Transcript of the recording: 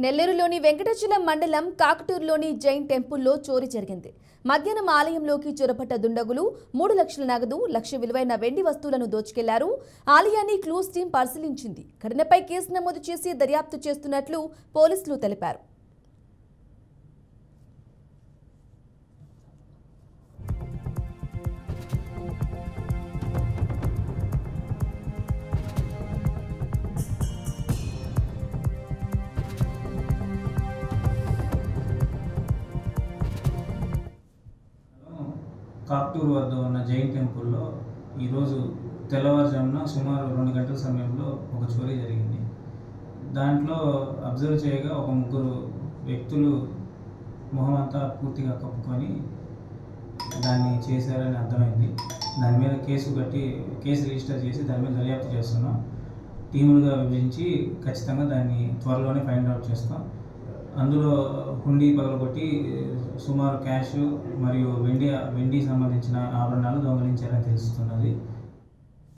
నెల్లూరులోని వెంకటాచలం మండలం కాకటూరులోని జైన్ టెంపుల్లో చోరీ జరిగింది. మధ్యాహ్నం ఆలయంలోకి చొరబడ్డ దుండగులు 3 లక్షల నగదు, లక్ష విలువైన వెండి వస్తువులను దోచుకెళ్లారు. ఆలయాన్ని క్లూస్ టీం పరిశీలించింది. ఘటనపై కేసు నమోదు చేసి దర్యాప్తు చేస్తున్నట్లు పోలీసులు తెలిపారు. కాకటూరు వద్ద ఉన్న జైన్ టెంపుల్లో ఈరోజు తెల్లవారుజామున సుమారు 2 గంటల సమయంలో ఒక చోరీ జరిగింది. దాంట్లో అబ్జర్వ్ చేయగా ఒక 3 వ్యక్తులు మొహం అంతా పూర్తిగా కప్పుకొని దాన్ని చేశారని అర్థమైంది. దాని మీద కేసు రిజిస్టర్ చేసి దాని మీద దర్యాప్తు చేస్తున్నాం. టీములుగా విభజించి ఖచ్చితంగా దాన్ని త్వరలోనే ఫైండ్ అవుట్ చేస్తాం. అందులో హుండీ పగలగొట్టి సుమారు క్యాష్ మరియు వెండి సంబంధించిన ఆభరణాలు దొంగిలించారని తెలుస్తున్నది.